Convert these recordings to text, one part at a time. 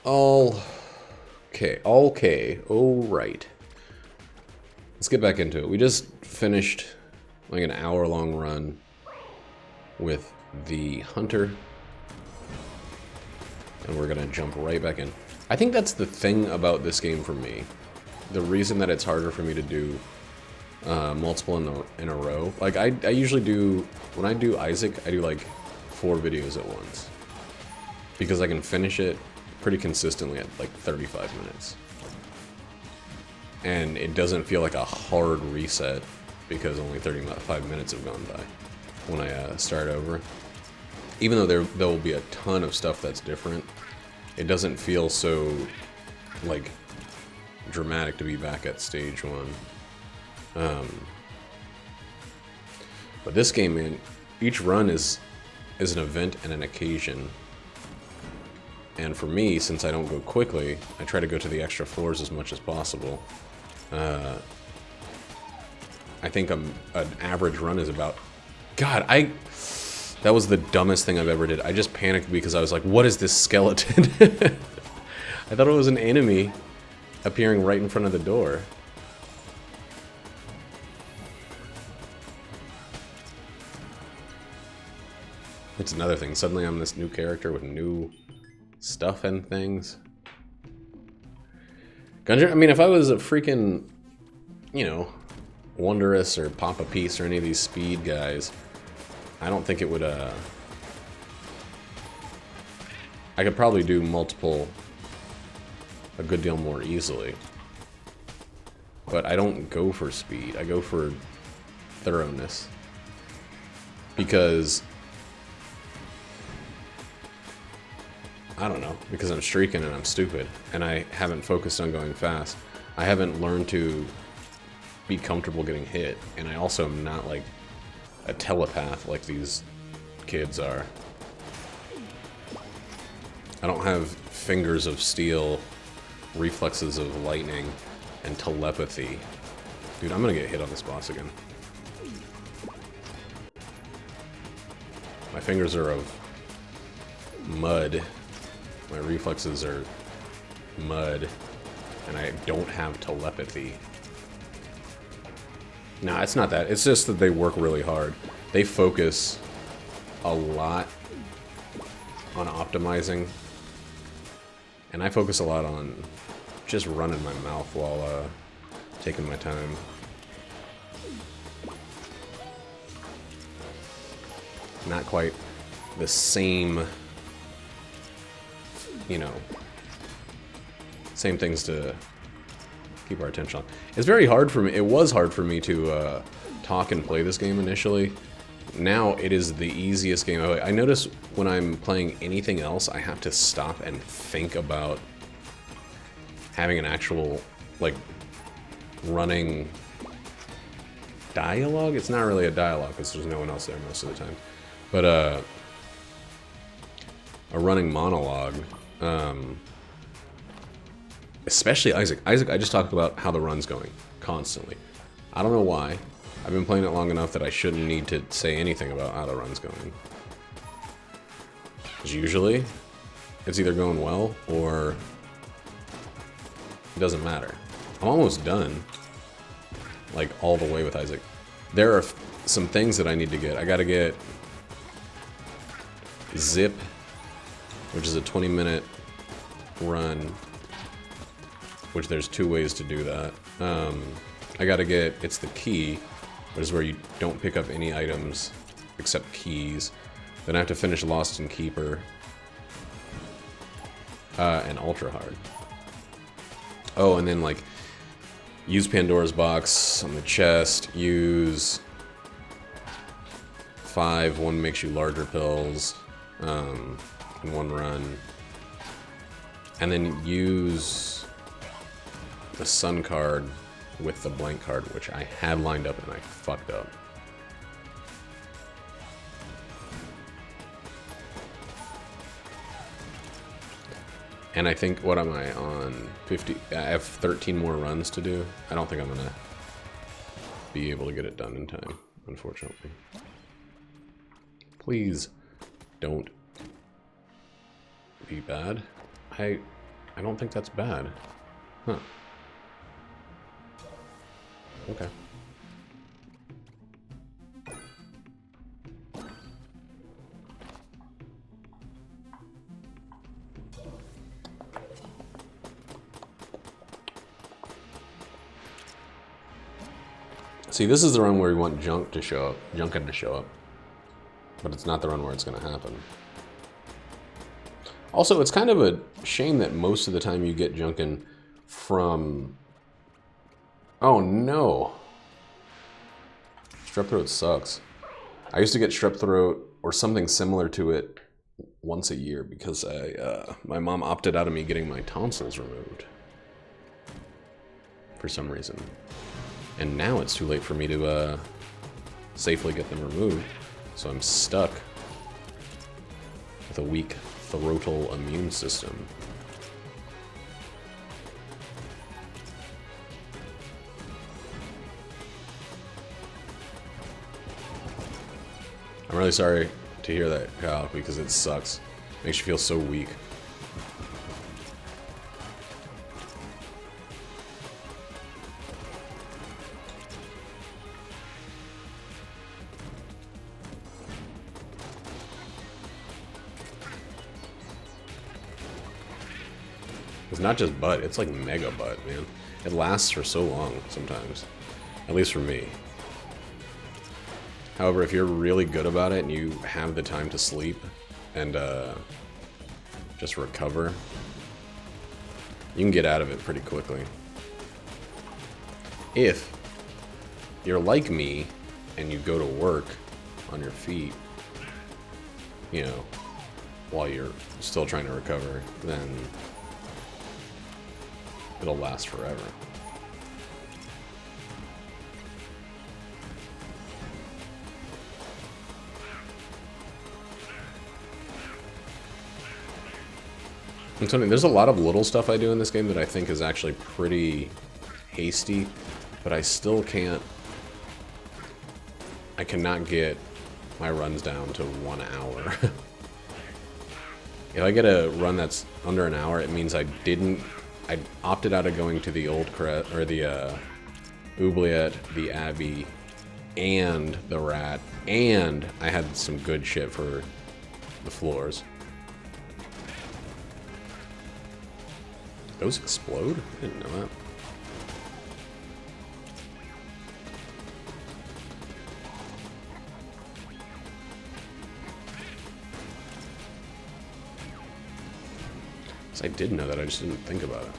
All okay, all right. Let's get back into it. We just finished like an hour-long run with the hunter, and we're gonna jump right back in. I think that's the thing about this game for me. The reason that it's harder for me to do multiple in a row. Like I usually do, when I do Isaac, I do like 4 videos at once, because I can finish it pretty consistently at like 35 minutes. And it doesn't feel like a hard reset because only 35 minutes have gone by when I start over. Even though there will be a ton of stuff that's different, it doesn't feel so like dramatic to be back at stage 1. But this game, man, each run is an event and an occasion. And for me, since I don't go quickly, I try to go to the extra floors as much as possible. I think an average run is about... God, that was the dumbest thing I've ever did. I just panicked because I was like, what is this skeleton? I thought it was an enemy appearing right in front of the door. It's another thing. Suddenly I'm this new character with new stuff and things. Gungeon, I mean, if I was a freaking, you know, Wondrous or Papa Peace or any of these speed guys, I don't think it would, I could probably do multiple a good deal more easily. But I don't go for speed. I go for thoroughness. Because... I don't know, because I'm streaking and I'm stupid, and I haven't focused on going fast. I haven't learned to be comfortable getting hit, and I also am not like a telepath like these kids are. I don't have fingers of steel, reflexes of lightning, and telepathy. Dude, I'm gonna get hit on this boss again. My fingers are of mud. My reflexes are mud, and I don't have telepathy. Nah, it's not that. It's just that they work really hard. They focus a lot on optimizing, and I focus a lot on just running my mouth while taking my time. Not quite the same... you know, same things to keep our attention on. It's very hard for me. It was hard for me to talk and play this game initially. Now it is the easiest game. I notice when I'm playing anything else, I have to stop and think about having an actual, like, running dialogue. It's not really a dialogue because there's no one else there most of the time. But a running monologue. Especially Isaac. Isaac, I just talked about how the run's going constantly. I don't know why. I've been playing it long enough that I shouldn't need to say anything about how the run's going. Because usually, it's either going well or it doesn't matter. I'm almost done. Like, all the way with Isaac. There are some things that I need to get. I gotta get Zip, which is a 20-minute run, which there's 2 ways to do that. I gotta get, it's the key, which is where you don't pick up any items except keys. Then I have to finish Lost and Keeper, and Ultra Hard. Oh, and then like, use Pandora's Box on the chest, use 5, 1 makes you larger pills, in 1 run. And then use the Sun card with the blank card, which I had lined up and I fucked up. And I think, what am I on? 50? I have 13 more runs to do. I don't think I'm gonna be able to get it done in time, unfortunately. Please don't be bad. I don't think that's bad. Huh. Okay. See, this is the run where we want Junkin to show up. But it's not the run where it's going to happen. Also, it's kind of a shame that most of the time you get Junkin from... Oh, no. Strep throat sucks. I used to get strep throat or something similar to it once a year because my mom opted out of me getting my tonsils removed. For some reason. And now it's too late for me to safely get them removed. So I'm stuck with a weak throatal immune system. I'm really sorry to hear that, Kyle, because it sucks. Makes you feel so weak. It's not just butt, it's like mega butt, man. It lasts for so long sometimes. At least for me. However, if you're really good about it and you have the time to sleep and just recover, you can get out of it pretty quickly. If you're like me and you go to work on your feet, you know, while you're still trying to recover, then it'll last forever. I'm telling you, there's a lot of little stuff I do in this game that I think is actually pretty hasty, but I still can't... I cannot get my runs down to 1 hour. If I get a run that's under an hour, it means I opted out of going to the Old Crest, or the Oubliette, the Abbey, and the Rat, and I had some good shit for the floors. Those explode? I didn't know that. So I did know that, I just didn't think about it.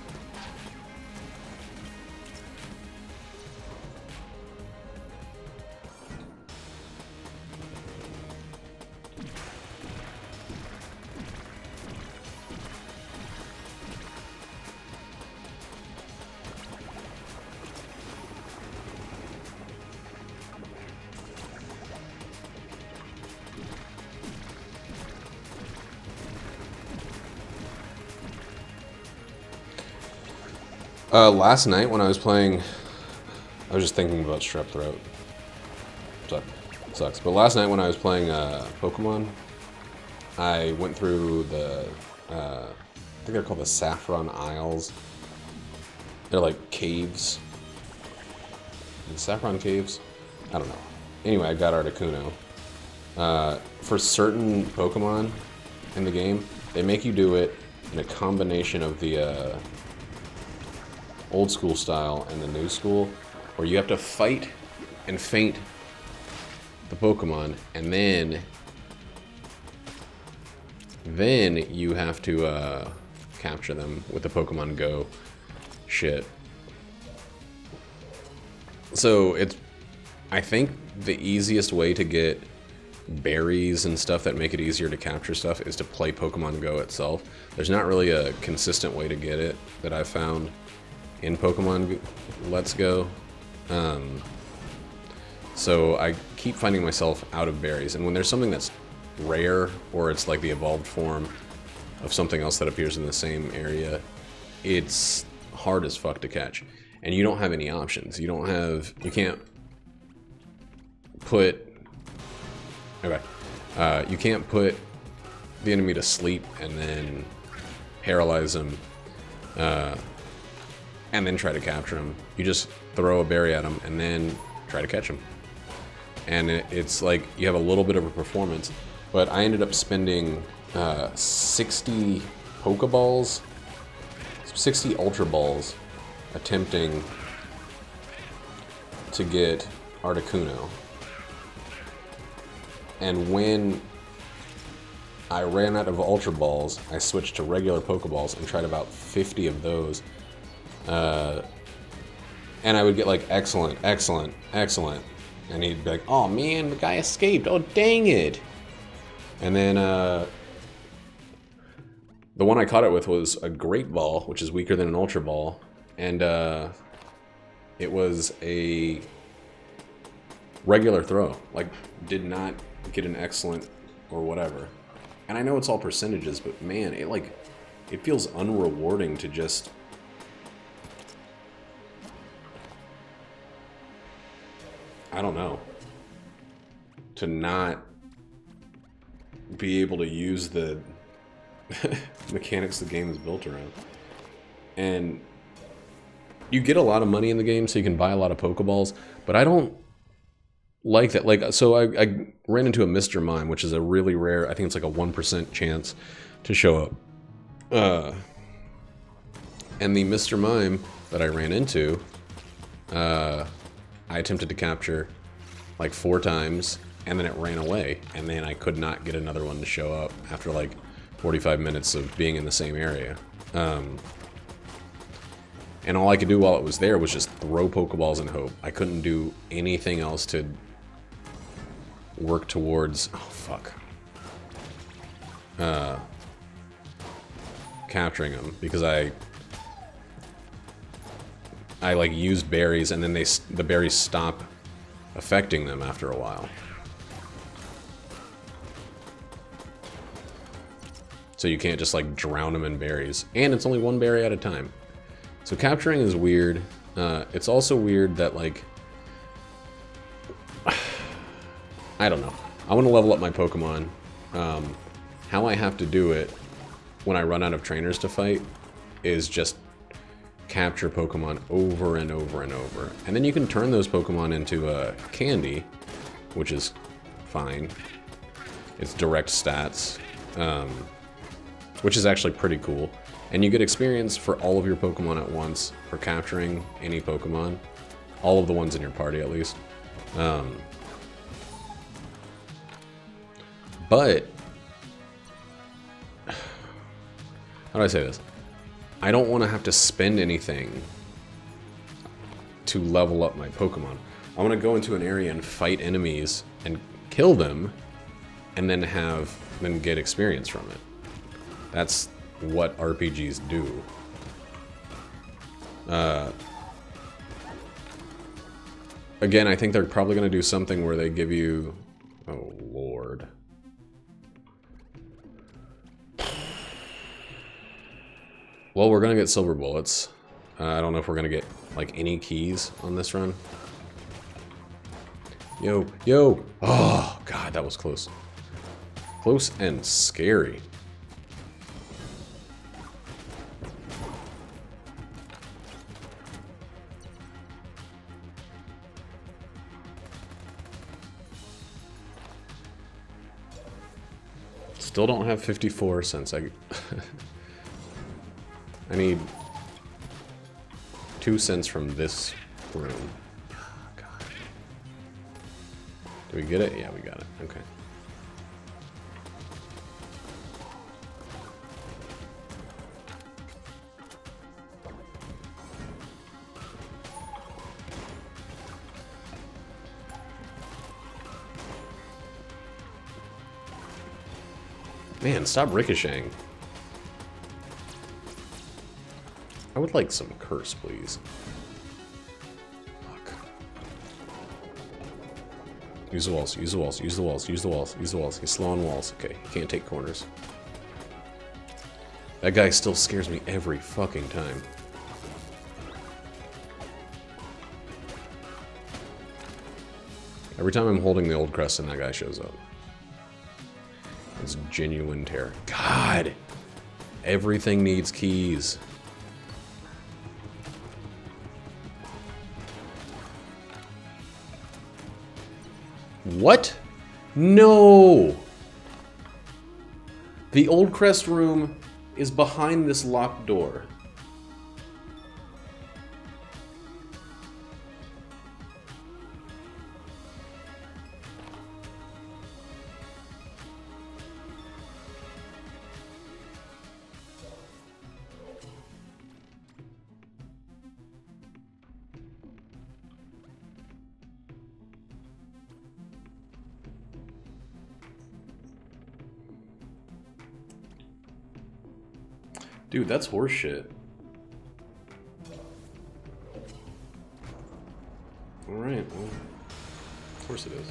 Last night when I was playing, I was just thinking about strep throat. Sucks. But last night when I was playing Pokemon, I went through the, I think they're called the Saffron Isles. They're like caves. The Saffron Caves? I don't know. Anyway, I got Articuno. For certain Pokemon in the game, they make you do it in a combination of the old school style and the new school, where you have to fight and feint the Pokemon, and then you have to capture them with the Pokemon Go shit. So it's, I think the easiest way to get berries and stuff that make it easier to capture stuff is to play Pokemon Go itself. There's not really a consistent way to get it that I've found in Pokemon Let's Go. So I keep finding myself out of berries, and when there's something that's rare, or it's like the evolved form of something else that appears in the same area, it's hard as fuck to catch. And you don't have any options. You can't put... Okay. You can't put the enemy to sleep and then paralyze them and then try to capture them. You just throw a berry at them and then try to catch them. And it's like you have a little bit of a performance. But I ended up spending 60 Pokeballs, 60 Ultra Balls, attempting to get Articuno. And when I ran out of Ultra Balls, I switched to regular Pokeballs and tried about 50 of those. And I would get like, excellent, excellent, excellent. And he'd be like, oh man, the guy escaped. Oh, dang it. And then the one I caught it with was a Great Ball, which is weaker than an Ultra Ball. And it was a regular throw. Like, did not get an excellent or whatever. And I know it's all percentages, but man, it feels unrewarding to just... I don't know. To not be able to use the mechanics the game is built around. And you get a lot of money in the game, so you can buy a lot of Pokeballs, but I don't like that. Like, so I ran into a Mr. Mime, which is a really rare, I think it's like a 1% chance to show up. And the Mr. Mime that I ran into, I attempted to capture like 4 times, and then it ran away, and then I could not get another one to show up after like 45 minutes of being in the same area. And all I could do while it was there was just throw Pokeballs and hope. I couldn't do anything else to work towards... Oh, fuck. Capturing them, because I like used berries, and then the berries stop affecting them after a while. So you can't just like drown them in berries, and it's only 1 berry at a time. So capturing is weird. It's also weird that like I don't know. I want to level up my Pokemon. How I have to do it when I run out of trainers to fight is just capture Pokemon over and over and over. And then you can turn those Pokemon into candy, which is fine. It's direct stats, which is actually pretty cool. And you get experience for all of your Pokemon at once for capturing any Pokemon. All of the ones in your party, at least. But how do I say this? I don't want to have to spend anything to level up my Pokemon. I want to go into an area and fight enemies and kill them, and then get experience from it. That's what RPGs do. Again, I think they're probably going to do something where they give you... Oh, Lord. Well, we're going to get silver bullets. I don't know if we're going to get, like, any keys on this run. Yo, yo! Oh, God, that was close. Close and scary. Still don't have 54 cents. I need 2 cents from this room. Oh, God. Do we get it? Yeah, we got it. Okay. Man, stop ricocheting. I would like some curse, please. Fuck. Use the walls, use the walls, use the walls, use the walls, use the walls. He's slow on walls. Okay, he can't take corners. That guy still scares me every fucking time. Every time I'm holding the old crest and that guy shows up. It's genuine terror. God! Everything needs keys. What? No! The Old Crest room is behind this locked door. Dude, that's horseshit. Alright, well, of course it is.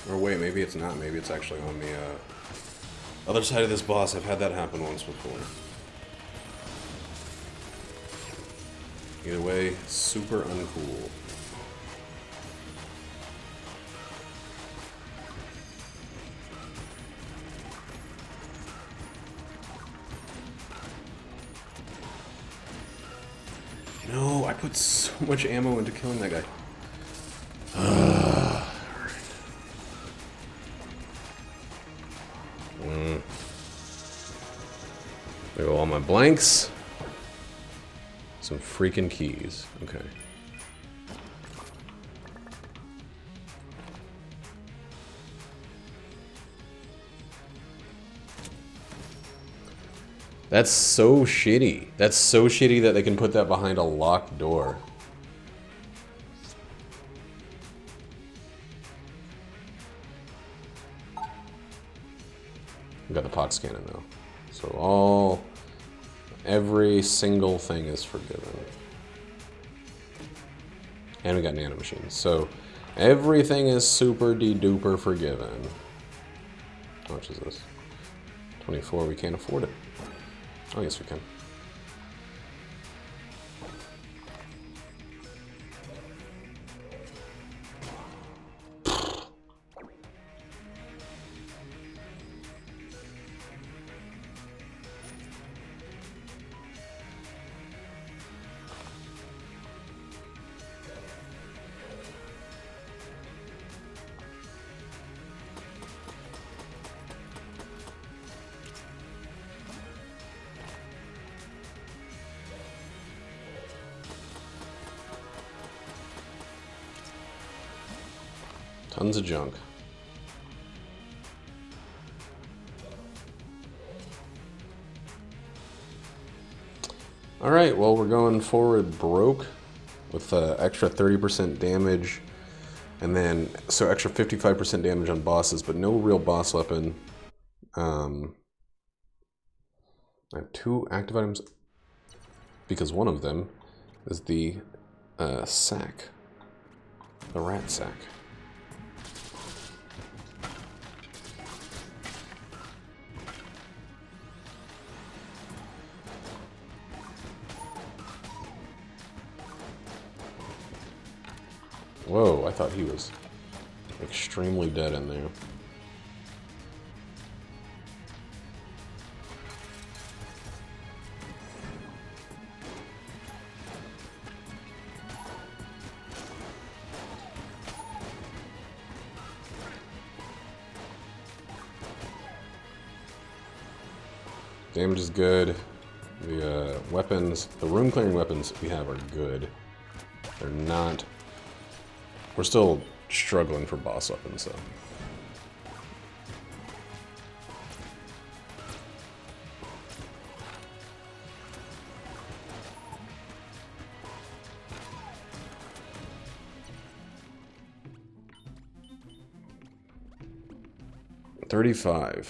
Or wait, maybe it's not. Maybe it's actually on the other side of this boss. I've had that happen once before. Either way, super uncool. No, I put so much ammo into killing that guy. There go all my blanks. Some freaking keys. Okay. That's so shitty. That's so shitty that they can put that behind a locked door. We got the pox cannon though. So every single thing is forgiven. And we got nano machines. So everything is super de-duper forgiven. How much is this? 24, we can't afford it. Oh, yes we can. Tons of junk. Alright, well we're going forward broke with extra 30% damage and then so extra 55% damage on bosses, but no real boss weapon. I have 2 active items because one of them is the sack. The rat sack. Whoa, I thought he was extremely dead in there. Damage is good. The weapons, the room clearing weapons we have are good. They're not... We're still struggling for boss weapons, so. $35.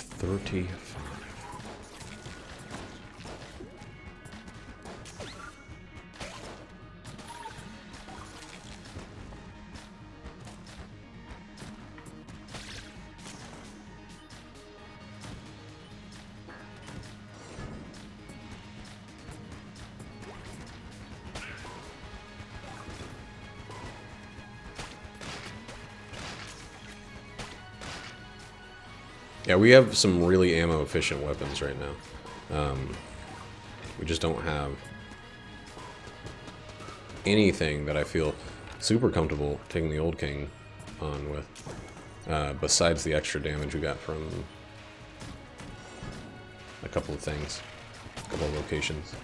Yeah, we have some really ammo-efficient weapons right now. We just don't have anything that I feel super comfortable taking the Old King on with, besides the extra damage we got from a couple of things, a couple of locations.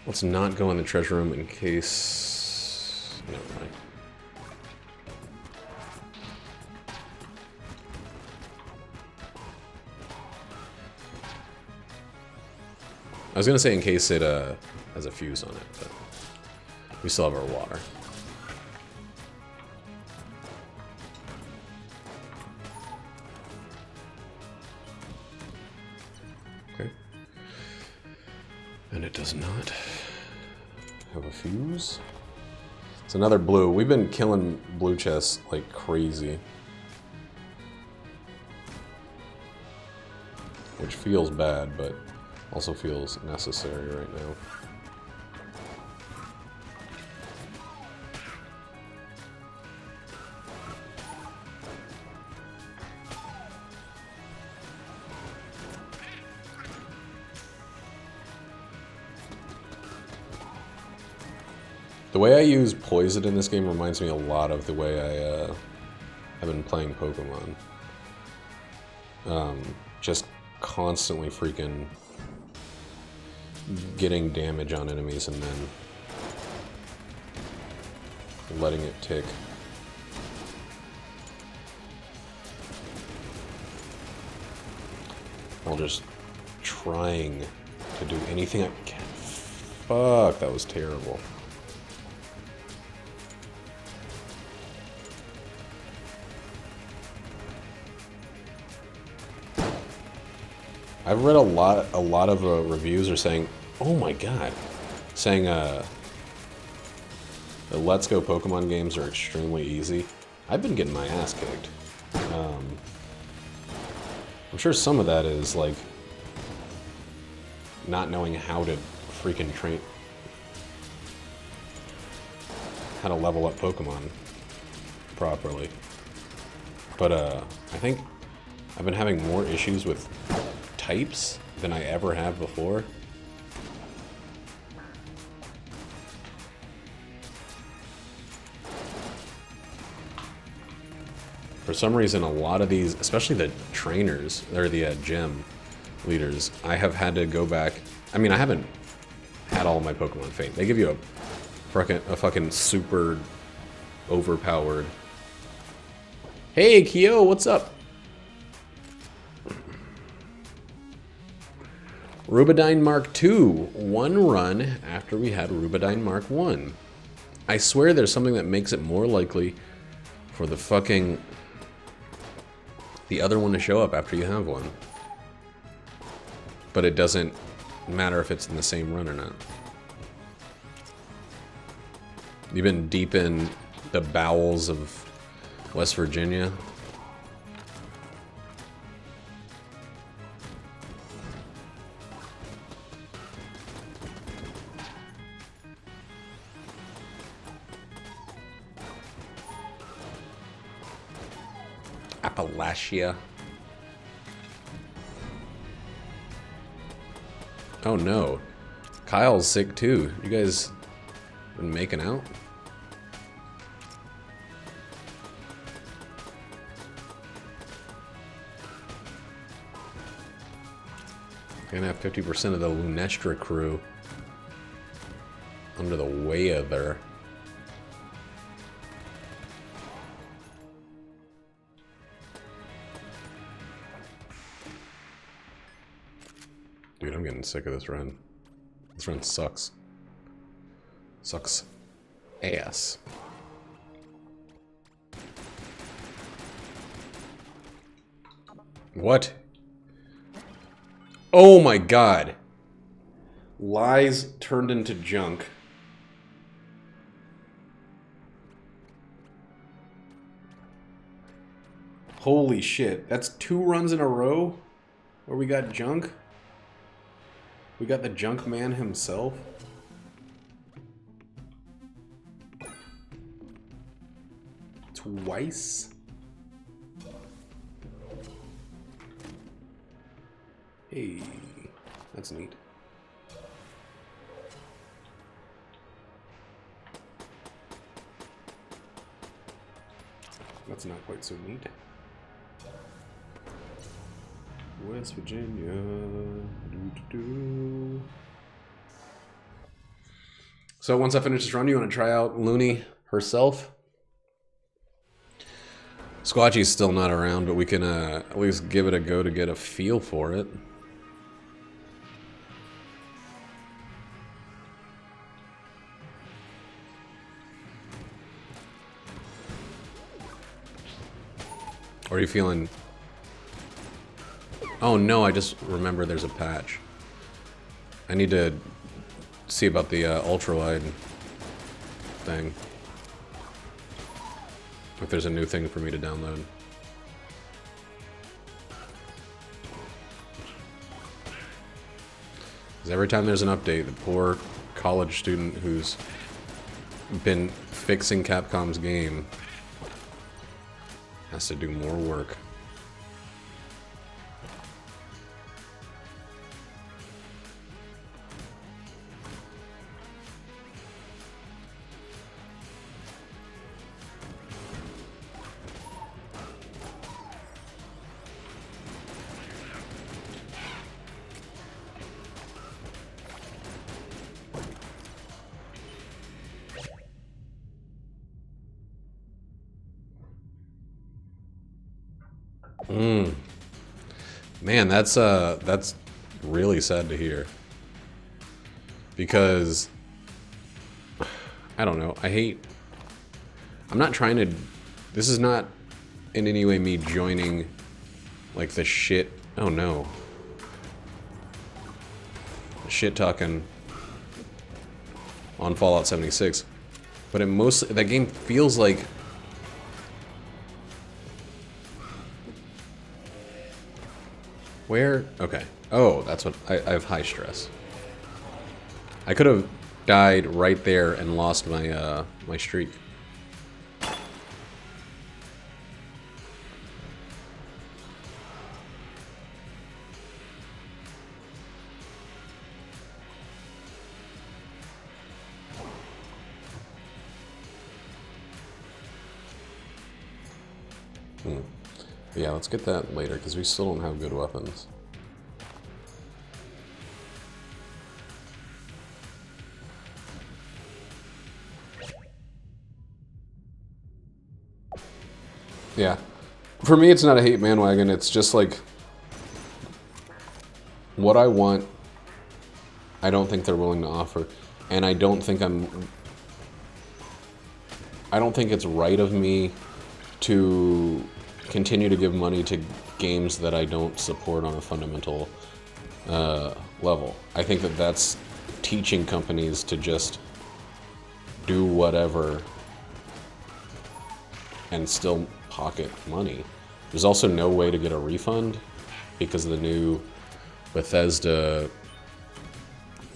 Let's not go in the treasure room in case... Never mind. I was gonna say in case it has a fuse on it, but we still have our water. Okay. And it does not have a fuse. It's another blue. We've been killing blue chests like crazy. Which feels bad, but also feels necessary right now. The way I use poison in this game reminds me a lot of the way I have been playing Pokemon. Just constantly freaking getting damage on enemies and then letting it tick. While just trying to do anything I can. Fuck, that was terrible. I've read a lot of reviews are saying, oh my god, saying the Let's Go Pokemon games are extremely easy. I've been getting my ass kicked. I'm sure some of that is like not knowing how to freaking train, how to level up Pokemon properly. But I think I've been having more issues with types than I ever have before. For some reason, a lot of these, especially the trainers, or the gym leaders, I have had to go back. I mean, I haven't had all my Pokemon faint. They give you a fucking super overpowered... Hey, Kyo, what's up? Rubidine Mark II, one run after we had Rubidine Mark I. I swear there's something that makes it more likely for the other one to show up after you have one. But it doesn't matter if it's in the same run or not. You've been deep in the bowels of West Virginia. Appalachia. Oh no. Kyle's sick too. You guys been making out? Gonna have 50% of the Lunestra crew under the way of there. Dude, I'm getting sick of this run. This run sucks. Sucks ass. What? Oh my god. Lies turned into junk. Holy shit. That's 2 runs in a row where we got junk. We got the junk man himself. Twice. Hey, that's neat. That's not quite so neat. West Virginia. Doo-doo-doo. So once I finish this run, you want to try out Looney herself? Squatchy's still not around, but we can at least give it a go to get a feel for it. Or are you feeling... Oh no, I just remember there's a patch. I need to see about the ultralight thing. If there's a new thing for me to download. Because every time there's an update, the poor college student who's been fixing Capcom's game has to do more work. Man, that's really sad to hear. Because I don't know, I'm not trying to, this is not in any way me joining like the shit, oh no. Shit talking on Fallout 76. But that game feels like where? Okay. Oh, that's what... I have high stress. I could have died right there and lost my, my streak. Yeah, let's get that later, because we still don't have good weapons. Yeah. For me, it's not a hate bandwagon, it's just like... what I want, I don't think they're willing to offer. And I don't think it's right of me to continue to give money to games that I don't support on a fundamental level. I think that that's teaching companies to just do whatever and still pocket money. There's also no way to get a refund because of the new Bethesda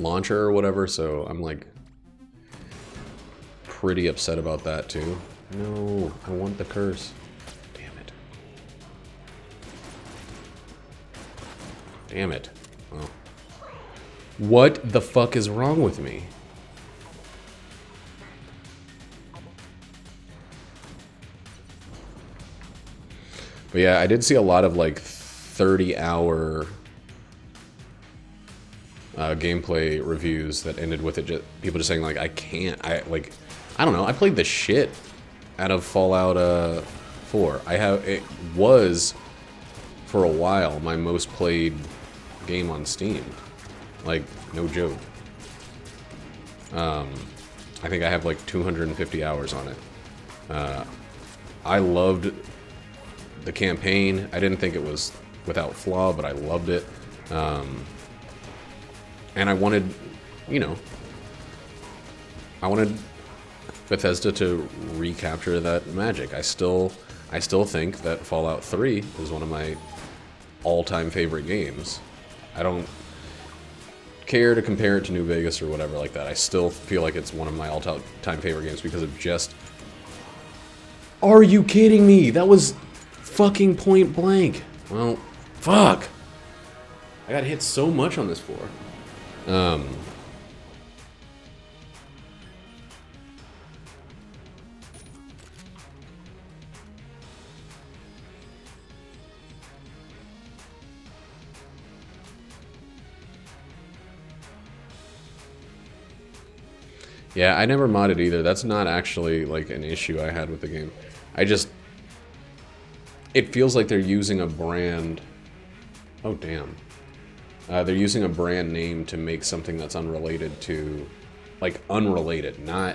launcher or whatever, so I'm like pretty upset about that too. No, I want the curse. Damn it. Well, what the fuck is wrong with me? But yeah, I did see a lot of like 30-hour gameplay reviews that ended with it people just saying like, I don't know, I played the shit out of Fallout 4. It was for a while my most played game on Steam. Like, no joke. I think I have like 250 hours on it. I loved the campaign. I didn't think it was without flaw, but I loved it. And I wanted, I wanted Bethesda to recapture that magic. I I still think that Fallout 3 is one of my all-time favorite games. I don't care to compare it to New Vegas or whatever like that. I still feel like it's one of my all-time favorite games because of just... Are you kidding me? That was fucking point blank. Well, fuck. I got hit so much on this floor. Yeah, I never modded either. That's not actually, like, an issue I had with the game. I just... It feels like they're using a brand... Oh, damn. They're using a brand name to make something that's unrelated to... Like, unrelated, not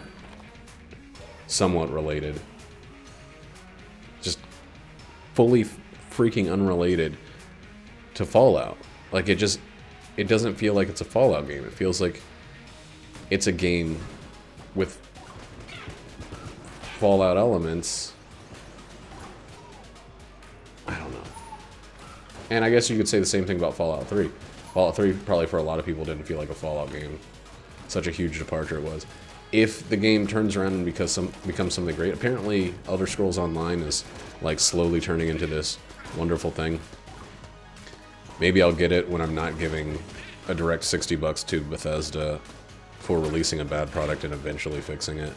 somewhat related. Just fully freaking unrelated to Fallout. Like, it just... It doesn't feel like it's a Fallout game. It feels like it's a game with Fallout elements. I don't know. And I guess you could say the same thing about Fallout 3. Fallout 3 probably for a lot of people didn't feel like a Fallout game. Such a huge departure it was. If the game turns around and becomes something great, apparently Elder Scrolls Online is like slowly turning into this wonderful thing. Maybe I'll get it when I'm not giving a direct $60 to Bethesda for releasing a bad product and eventually fixing it.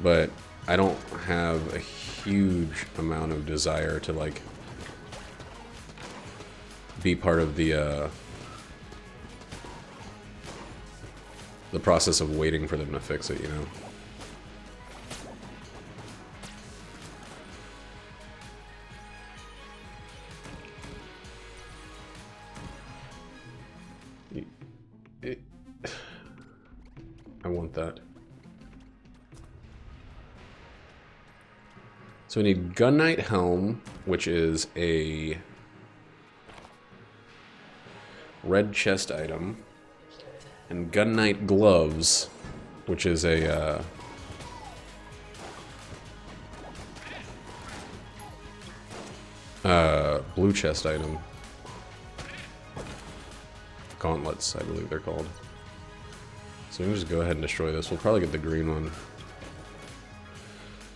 But I don't have a huge amount of desire to, like, be part of the process of waiting for them to fix it, you know? I want that. So we need Gun Knight Helm, which is a red chest item, and Gun Knight Gloves, which is a blue chest item. Gauntlets, I believe they're called. So we can just go ahead and destroy this. We'll probably get the green one.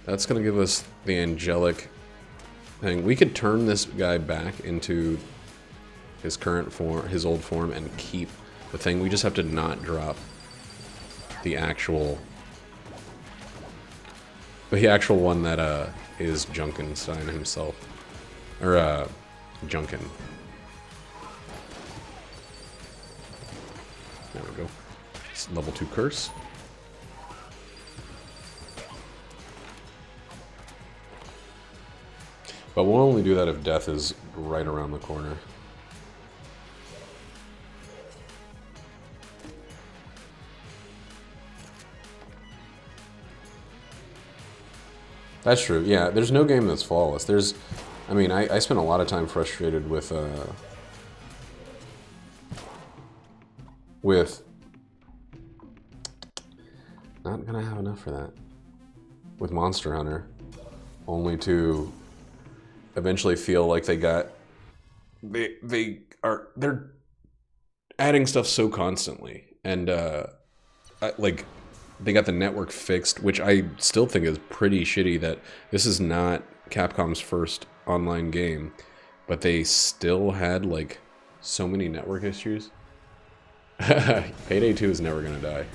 That's going to give us the angelic thing. We could turn this guy back into his current form, his old form, and keep the thing. We just have to not drop the actual one that is Junkenstein himself. Or Junkin. There we go. It's level 2 curse. But we'll only do that if death is right around the corner. That's true, yeah. There's no game that's flawless. I mean, I spent a lot of time frustrated with not gonna have enough for that. With Monster Hunter. Only to eventually feel like they're adding stuff so constantly, and like they got the network fixed, which I still think is pretty shitty that this is not Capcom's first online game, but they still had like so many network issues. Payday 2 is never gonna die.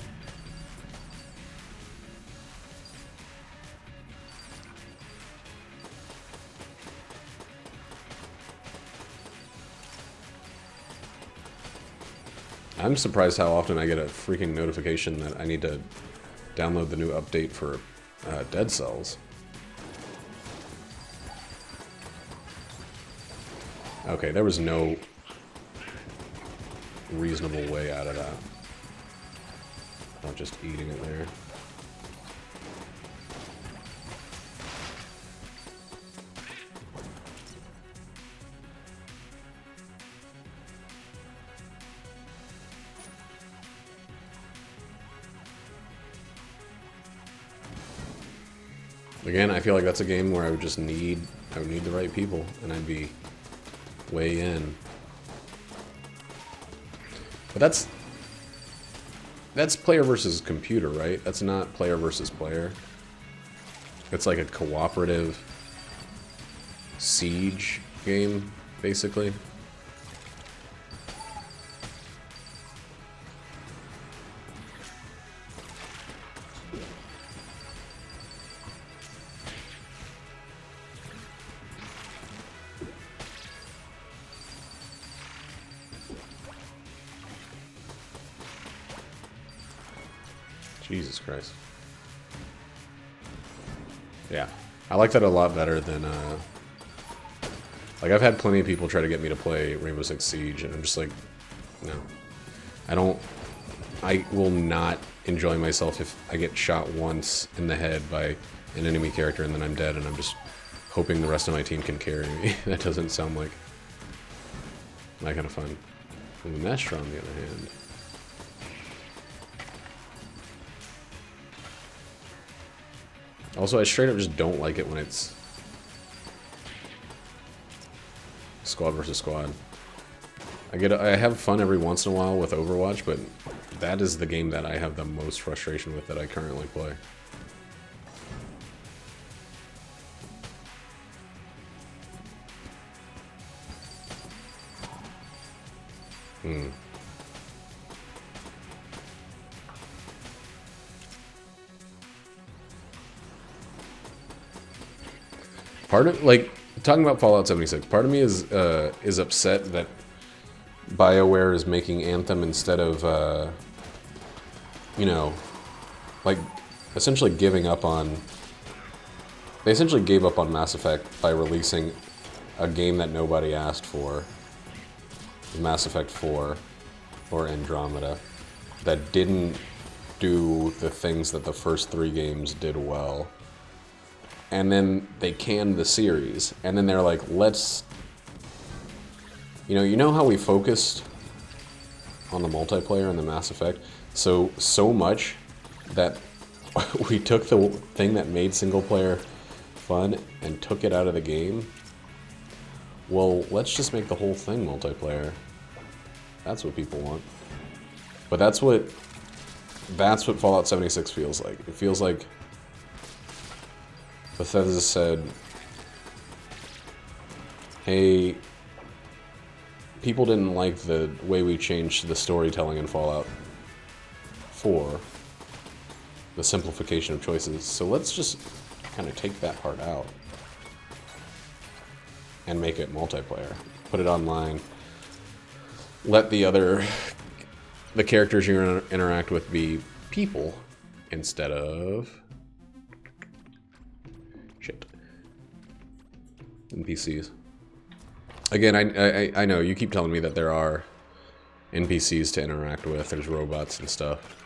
I'm surprised how often I get a freaking notification that I need to download the new update for Dead Cells. Okay, there was no reasonable way out of that. Not just eating it there. Again, I feel like that's a game where I would need the right people, and I'd be way in. But that's player versus computer, right? That's not player versus player. It's like a cooperative siege game, basically. Jesus Christ. Yeah. I like that a lot better than, like, I've had plenty of people try to get me to play Rainbow Six Siege, and I'm just like, no. I will not enjoy myself if I get shot once in the head by an enemy character and then I'm dead and I'm just hoping the rest of my team can carry me. That doesn't sound like my kind of fun. And Mestra, on the other hand. Also, I straight up just don't like it when it's squad versus squad. I have fun every once in a while with Overwatch, but that is the game that I have the most frustration with that I currently play. Part of, like, talking about Fallout 76, part of me is upset that BioWare is making Anthem instead of, you know, like, essentially giving up on... They essentially gave up on Mass Effect by releasing a game that nobody asked for, Mass Effect 4 or Andromeda, that didn't do the things that the first 3 games did well. And then they canned the series, and then they're like, let's... You know how we focused on the multiplayer in the Mass Effect? So much that we took the thing that made single player fun and took it out of the game. Well, let's just make the whole thing multiplayer. That's what people want. But that's what Fallout 76 feels like. It feels like Bethesda said, hey, people didn't like the way we changed the storytelling in Fallout 4, the simplification of choices, so let's just kind of take that part out and make it multiplayer. Put it online. Let the characters you interact with be people instead of... shit. NPCs. Again, I know, you keep telling me that there are NPCs to interact with, there's robots and stuff.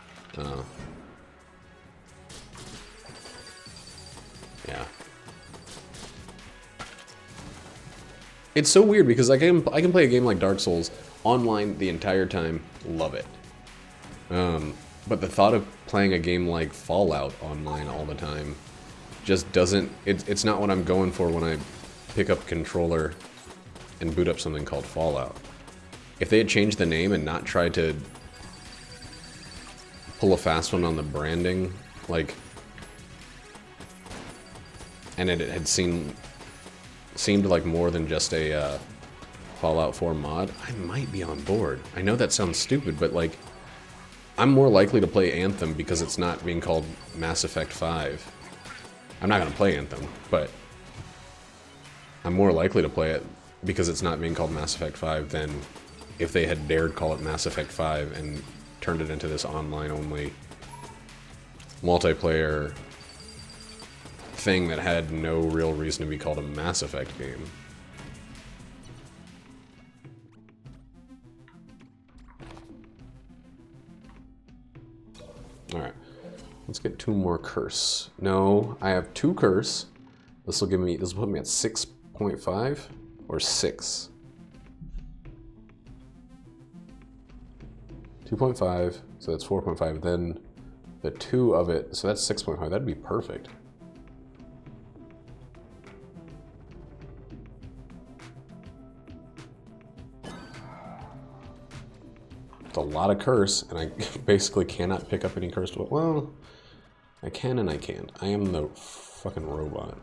Yeah. It's so weird because I can play a game like Dark Souls online the entire time, love it. But the thought of playing a game like Fallout online all the time just doesn't... It's not what I'm going for when I pick up a controller and boot up something called Fallout. If they had changed the name and not tried to pull a fast one on the branding, like... and it had seemed like more than just a Fallout 4 mod, I might be on board. I know that sounds stupid, but like, I'm more likely to play Anthem because it's not being called Mass Effect 5. I'm not going to play Anthem, but I'm more likely to play it because it's not being called Mass Effect 5 than if they had dared call it Mass Effect 5 and turned it into this online-only multiplayer thing that had no real reason to be called a Mass Effect game. Alright, let's get 2 more curse. No, I have 2 curse. This will put me at 6.5 or 6. 2.5, so that's 4.5. Then the 2 of it, so that's 6.5. That'd be perfect. a lot of curse, and I basically cannot pick up any cursed weapons. Well, I can and I can't. I am the fucking robot.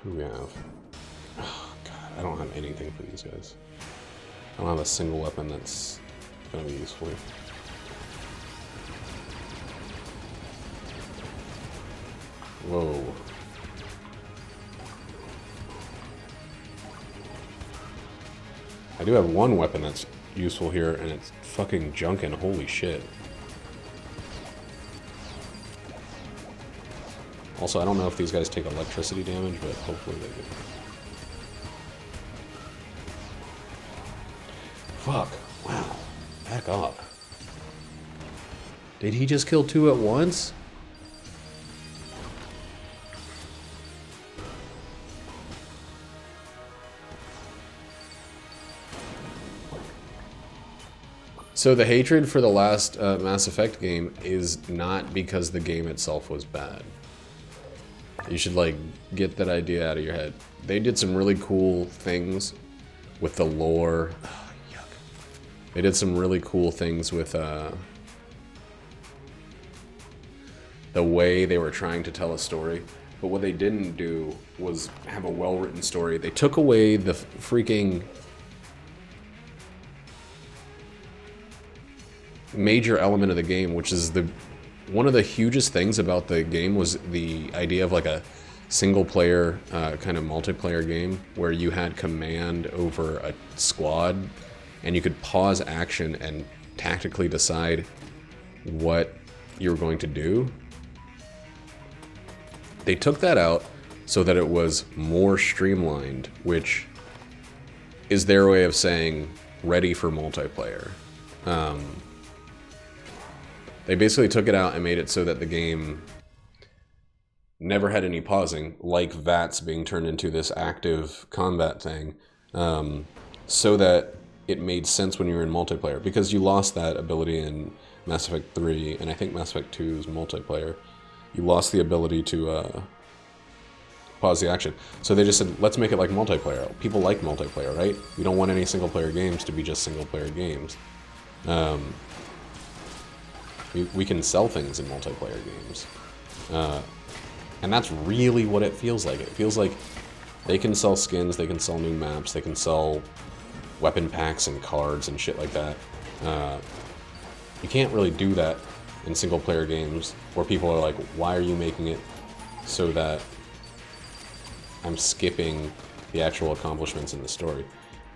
Who do we have? Oh, God, I don't have anything for these guys. I don't have a single weapon that's gonna be useful. Whoa. I do have one weapon that's useful here, and it's fucking Gungeon. Holy shit. Also, I don't know if these guys take electricity damage, but hopefully they do. Fuck. Wow. Back off. Did he just kill two at once? So the hatred for the last Mass Effect game is not because the game itself was bad. You should, like, get that idea out of your head. They did some really cool things with the lore. Oh, yuck. They did some really cool things with the way they were trying to tell a story. But what they didn't do was have a well-written story. They took away the freaking major element of the game, which is one of the hugest things about the game was the idea of like a single player kind of multiplayer game where you had command over a squad and you could pause action and tactically decide what you were going to do. They took that out so that it was more streamlined, which is their way of saying ready for multiplayer. They basically took it out and made it so that the game never had any pausing, like VATS being turned into this active combat thing, so that it made sense when you were in multiplayer, because you lost that ability in Mass Effect 3, and I think Mass Effect 2's multiplayer. You lost the ability to pause the action. So they just said, let's make it like multiplayer. People like multiplayer, right? We don't want any single-player games to be just single-player games. We can sell things in multiplayer games. And that's really what it feels like. It feels like they can sell skins, they can sell new maps, they can sell weapon packs and cards and shit like that. You can't really do that in single-player games where people are like, why are you making it so that I'm skipping the actual accomplishments in the story?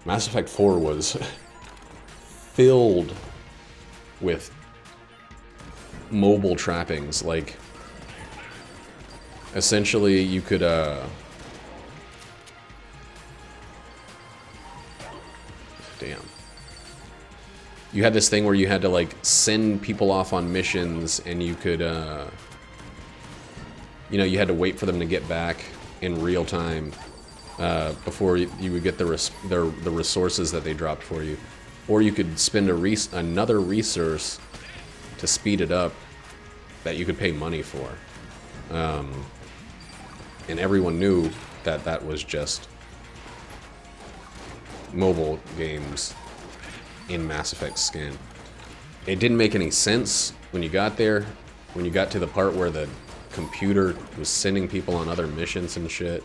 Mass Effect 4 was filled with mobile trappings. Like, essentially you could damn, you had this thing where you had to like send people off on missions, and you could you know, you had to wait for them to get back in real time before you would get the resources that they dropped for you, or you could spend another resource to speed it up that you could pay money for. And everyone knew that that was just mobile games in Mass Effect skin. It didn't make any sense when you got there, when you got to the part where the computer was sending people on other missions and shit.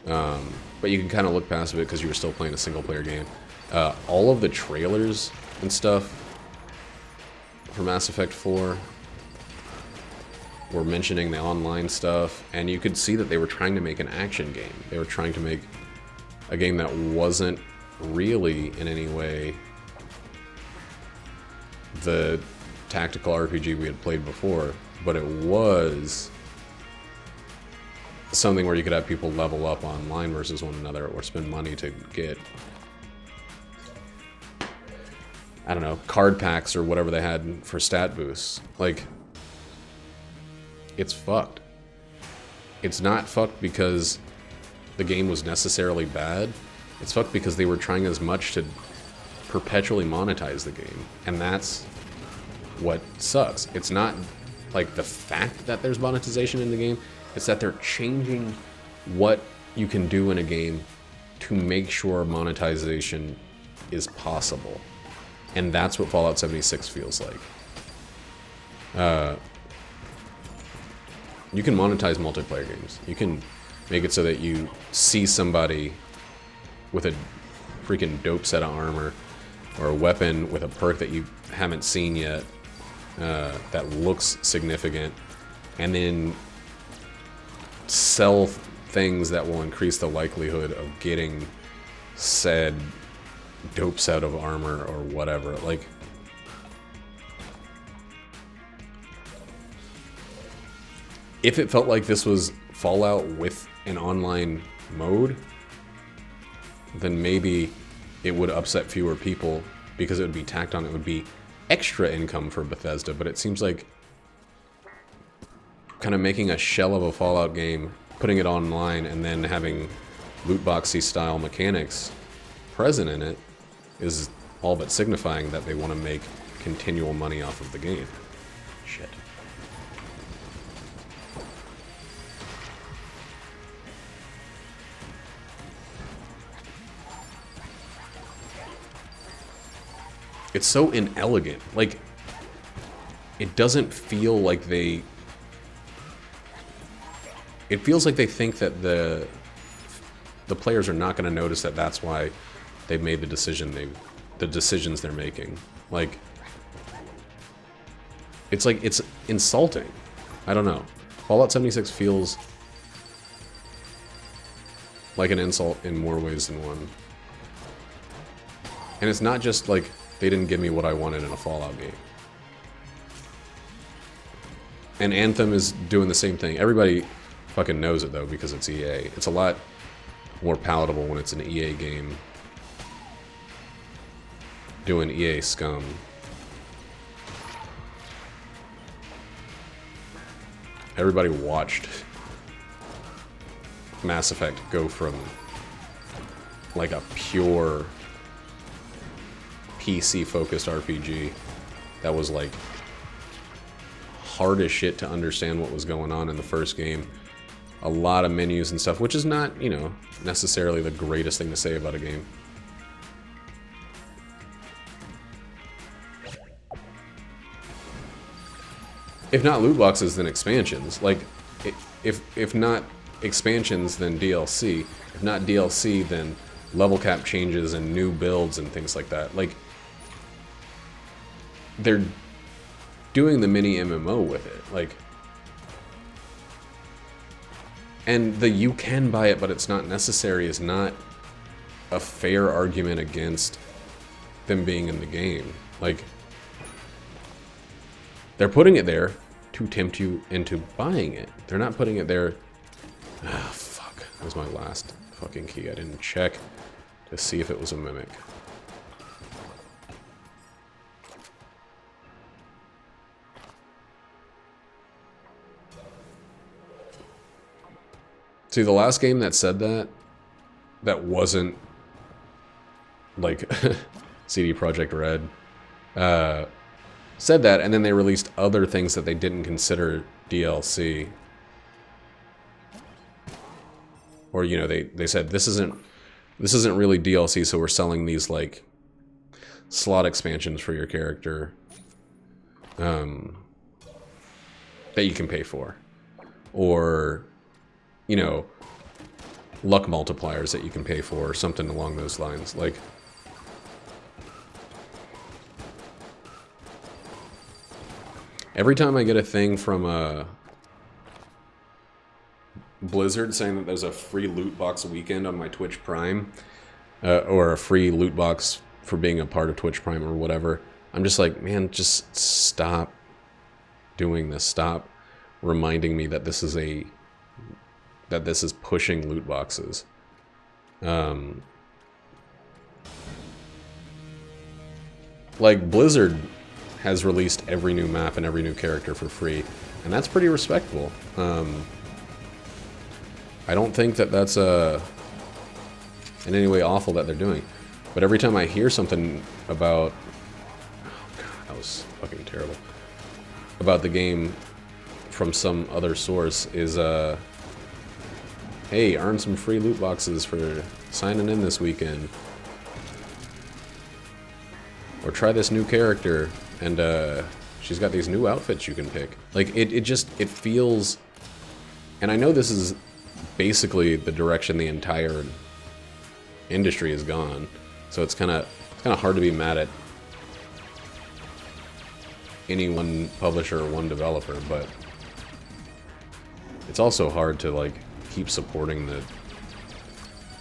But you can kind of look past it because you were still playing a single-player game. All of the trailers and stuff for Mass Effect 4 were mentioning the online stuff, and you could see that they were trying to make an action game. They were trying to make a game that wasn't really in any way the tactical RPG we had played before, but it was something where you could have people level up online versus one another, or spend money to get, I don't know, card packs or whatever they had for stat boosts. Like, it's fucked. It's not fucked because the game was necessarily bad. It's fucked because they were trying as much to perpetually monetize the game. And that's what sucks. It's not like the fact that there's monetization in the game, it's that they're changing what you can do in a game to make sure monetization is possible. And that's what Fallout 76 feels like. You can monetize multiplayer games. You can make it so that you see somebody with a freaking dope set of armor or a weapon with a perk that you haven't seen yet that looks significant, and then sell things that will increase the likelihood of getting said dope set of armor or whatever. Like, if it felt like this was Fallout with an online mode, then maybe it would upset fewer people because it would be tacked on. It would be extra income for Bethesda, but it seems like kind of making a shell of a Fallout game, putting it online, and then having loot boxy style mechanics present in it is all but signifying that they want to make continual money off of the game. Shit. It's so inelegant. Like, it doesn't feel like they... It feels like they think that the players are not going to notice that that's why they've made the decisions they're making. Like, it's like, it's insulting. I don't know. Fallout 76 feels like an insult in more ways than one. And it's not just like they didn't give me what I wanted in a Fallout game. And Anthem is doing the same thing. Everybody fucking knows it though because it's EA. It's a lot more palatable when it's an EA game doing EA scum. Everybody watched Mass Effect go from like a pure PC-focused RPG that was like hard as shit to understand what was going on in the first game. A lot of menus and stuff, which is not, you know, necessarily the greatest thing to say about a game. If not loot boxes, then expansions. Like, if not expansions, then DLC. If not DLC, then level cap changes and new builds and things like that. Like, they're doing the mini MMO with it. Like, and the you can buy it, but it's not necessary is not a fair argument against them being in the game. Like, they're putting it there to tempt you into buying it. They're not putting it there... Ah, fuck. That was my last fucking key. I didn't check to see if it was a mimic. See, the last game that said that wasn't like CD Projekt Red, said that, and then they released other things that they didn't consider DLC. Or, you know, they said this isn't really DLC, so we're selling these like slot expansions for your character that you can pay for, or, you know, luck multipliers that you can pay for, or something along those lines. Like, every time I get a thing from Blizzard saying that there's a free loot box weekend on my Twitch Prime, or a free loot box for being a part of Twitch Prime or whatever, I'm just like, man, just stop doing this. Stop reminding me that this is pushing loot boxes. Like, Blizzard has released every new map and every new character for free, and that's pretty respectable. I don't think that that's in any way awful that they're doing, but every time I hear something about... Oh god, that was fucking terrible. About the game from some other source is hey, earn some free loot boxes for signing in this weekend. Or try this new character, and she's got these new outfits you can pick. Like, it feels... And I know this is basically the direction the entire industry has gone, so it's kind of hard to be mad at any one publisher or one developer, but it's also hard to, like, keep supporting the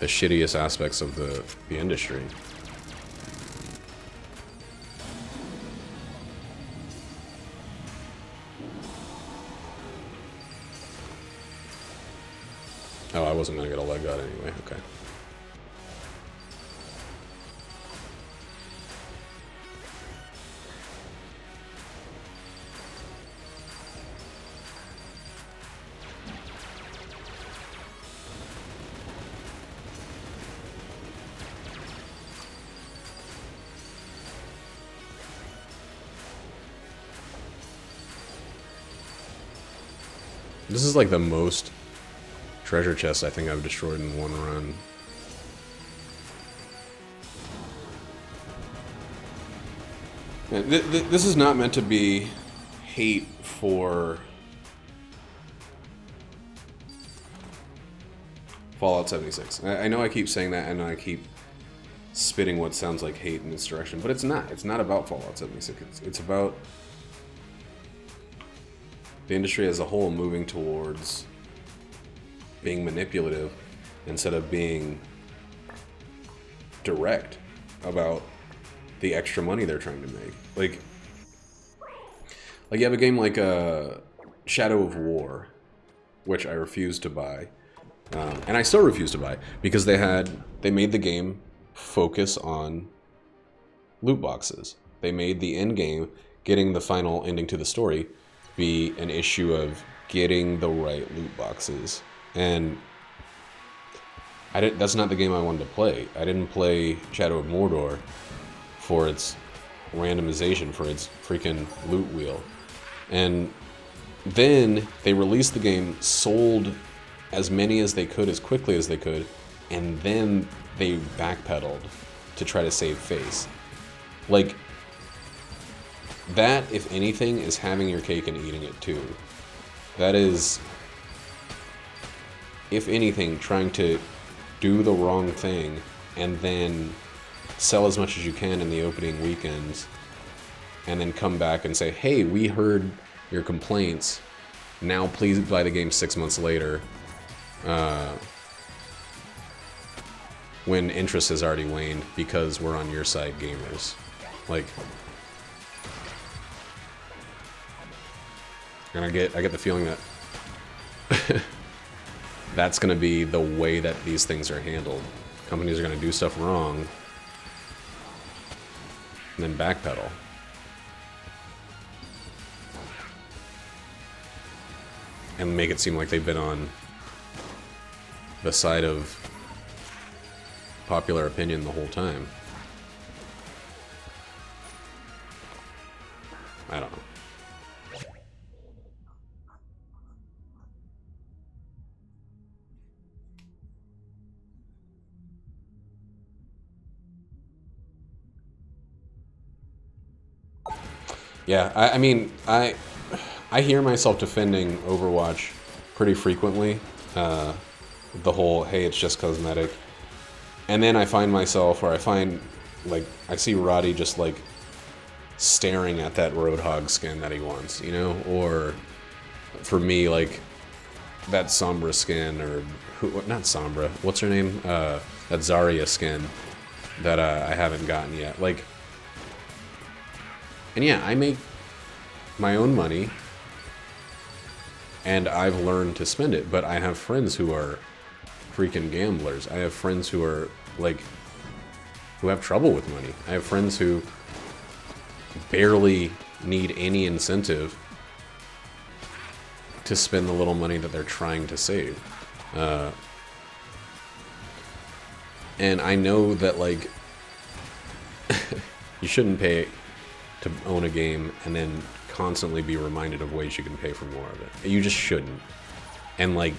shittiest aspects of the industry. Oh, I wasn't gonna get a leg out anyway, okay. This is like the most treasure chests I think I've destroyed in one run. This is not meant to be hate for Fallout 76. I know I keep saying that, and I keep spitting what sounds like hate in this direction, but it's not. It's not about Fallout 76. It's about the industry as a whole moving towards being manipulative instead of being direct about the extra money they're trying to make. Like you have a game like Shadow of War, which I refuse to buy, and I still refuse to buy because they made the game focus on loot boxes. They made the end game, getting the final ending to the story, be an issue of getting the right loot boxes. And that's not the game I wanted to play. I didn't play Shadow of Mordor for its randomization, for its freaking loot wheel. And then they released the game, sold as many as they could, as quickly as they could, and then they backpedaled to try to save face. Like, that, if anything, is having your cake and eating it too. That is, if anything, trying to do the wrong thing and then sell as much as you can in the opening weekends and then come back and say, hey, we heard your complaints, now please buy the game 6 months later, when interest has already waned because we're on your side, gamers. Like, and I get the feeling that that's going to be the way that these things are handled. Companies are going to do stuff wrong and then backpedal. And make it seem like they've been on the side of popular opinion the whole time. I don't know. Yeah, I mean, I hear myself defending Overwatch pretty frequently. The whole, hey, it's just cosmetic. And then I find myself, or I see Roddy just, like, staring at that Roadhog skin that he wants, you know? Or, for me, like, that Sombra skin, or, not Sombra, what's her name? That Zarya skin that I haven't gotten yet. Like, and yeah, I make my own money, and I've learned to spend it, but I have friends who are freaking gamblers. I have friends who are, like, who have trouble with money. I have friends who barely need any incentive to spend the little money that they're trying to save. And I know that, like, you shouldn't pay to own a game and then constantly be reminded of ways you can pay for more of it. You just shouldn't. And, like,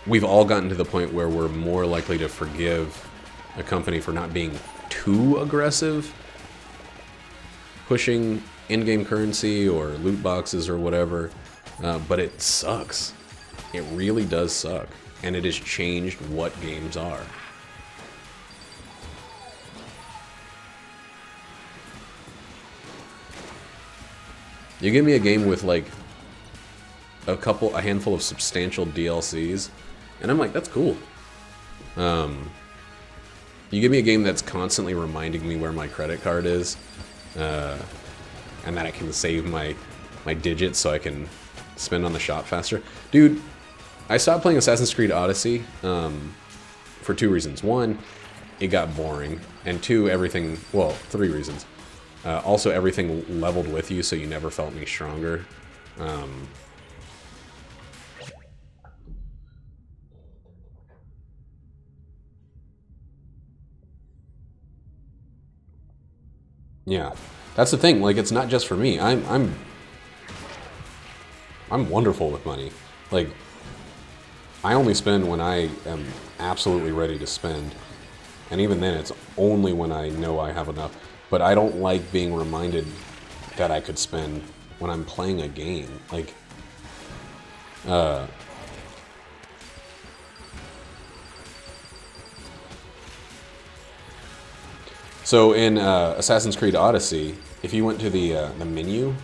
we've all gotten to the point where we're more likely to forgive a company for not being too aggressive, pushing in-game currency or loot boxes or whatever, but it sucks. It really does suck, and it has changed what games are. You give me a game with like a handful of substantial DLCs, and I'm like, that's cool. You give me a game that's constantly reminding me where my credit card is, and that I can save my digits so I can spend on the shop faster. Dude, I stopped playing Assassin's Creed Odyssey for 2 reasons. 1, it got boring, and 2, everything, well, 3 reasons. Also, everything leveled with you, so you never felt any stronger. Yeah, that's the thing. Like, it's not just for me. I'm wonderful with money. Like, I only spend when I am absolutely ready to spend, and even then, it's only when I know I have enough. But I don't like being reminded that I could spend when I'm playing a game. Like, so in Assassin's Creed Odyssey, if you went to the menu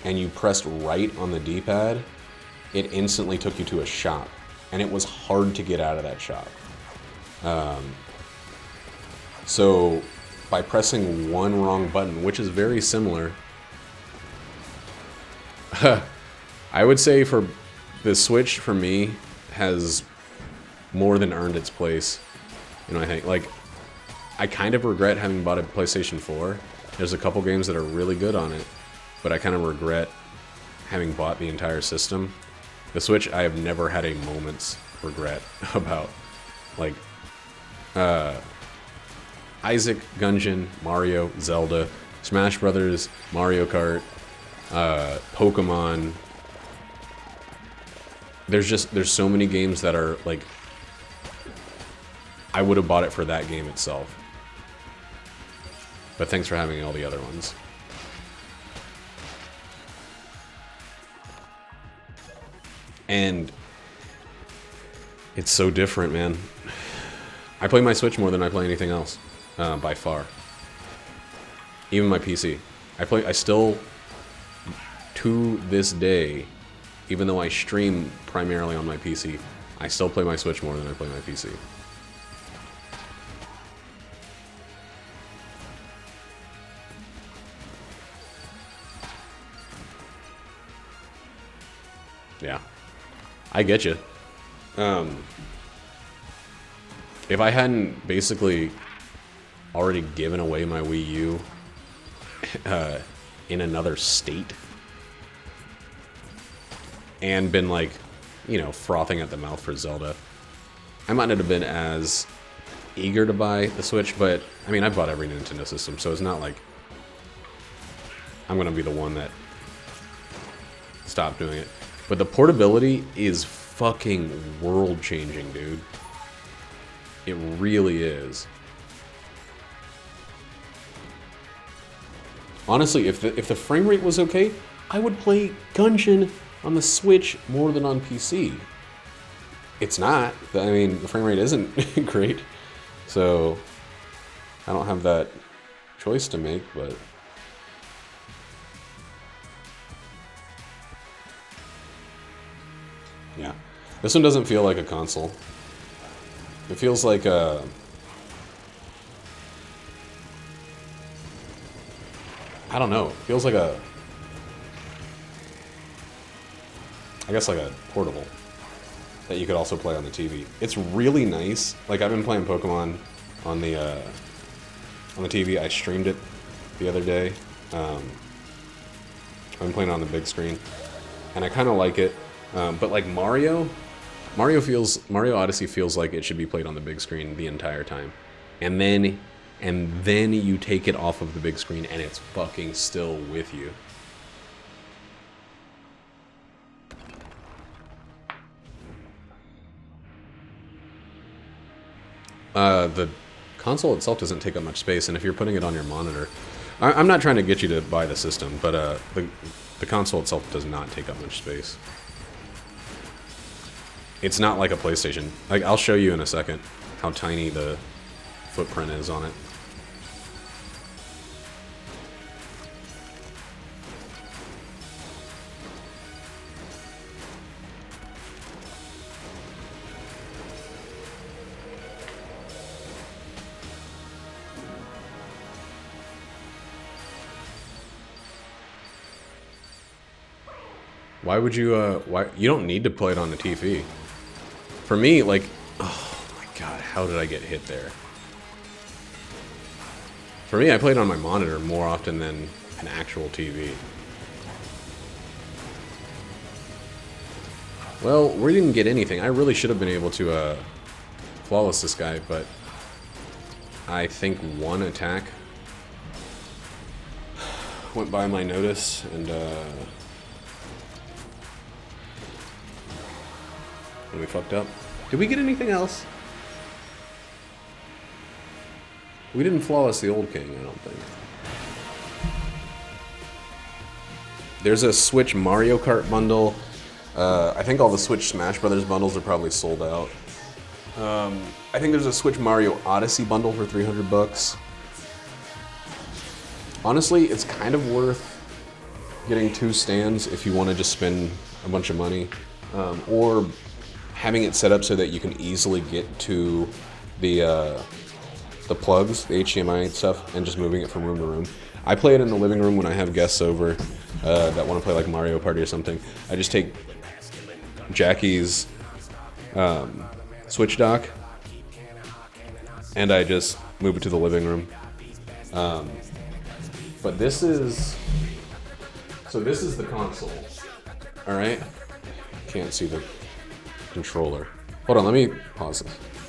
and you pressed right on the D-pad, it instantly took you to a shop, and it was hard to get out of that shop. So by pressing one wrong button, which is very similar, I would say for the Switch, for me, has more than earned its place. You know, I think, like, I kind of regret having bought a PlayStation 4. There's a couple games that are really good on it, but I kind of regret having bought the entire system. The Switch, I have never had a moment's regret about. Like, Isaac, Gungeon, Mario, Zelda, Smash Brothers, Mario Kart, Pokemon. There's so many games that are, like, I would have bought it for that game itself. But thanks for having all the other ones. And it's so different, man. I play my Switch more than I play anything else, by far. Even my PC. I still, to this day, even though I stream primarily on my PC, I still play my Switch more than I play my PC. Yeah, I get you. If I hadn't basically already given away my Wii U in another state and been, like, you know, frothing at the mouth for Zelda, I might not have been as eager to buy the Switch, but, I mean, I've bought every Nintendo system, so it's not like I'm gonna be the one that stopped doing it. But the portability is fucking world-changing, dude. It really is. Honestly, if the frame rate was okay, I would play Gungeon on the Switch more than on PC. It's not. I mean, the frame rate isn't great, so I don't have that choice to make, but... yeah. This one doesn't feel like a console. It feels like a... I don't know. It feels like a... I guess like a portable that you could also play on the TV. It's really nice. Like, I've been playing Pokemon on the TV. I streamed it the other day. I've been playing it on the big screen, and I kind of like it. But like Mario Odyssey feels like it should be played on the big screen the entire time, and then you take it off of the big screen and it's fucking still with you. The console itself doesn't take up much space, and if you're putting it on your monitor, I'm not trying to get you to buy the system, but the console itself does not take up much space. It's not like a PlayStation. Like, I'll show you in a second how tiny the footprint is on it. Why would you, why? You don't need to play it on the TV. For me, like, oh my god, how did I get hit there? For me, I played on my monitor more often than an actual TV. Well, we didn't get anything. I really should have been able to, flawless this guy, but I think one attack went by my notice, and, we fucked up. Did we get anything else? We didn't flawless the old king, I don't think. There's a Switch Mario Kart bundle. I think all the Switch Smash Brothers bundles are probably sold out. I think there's a Switch Mario Odyssey bundle for 300 bucks. Honestly, it's kind of worth getting 2 stands if you want to just spend a bunch of money. Or having it set up so that you can easily get to the plugs, the HDMI stuff, and just moving it from room to room. I play it in the living room when I have guests over that want to play like Mario Party or something. I just take Jackie's Switch dock and I just move it to the living room. But this is the console. All right, can't see the controller. Hold on, let me pause this.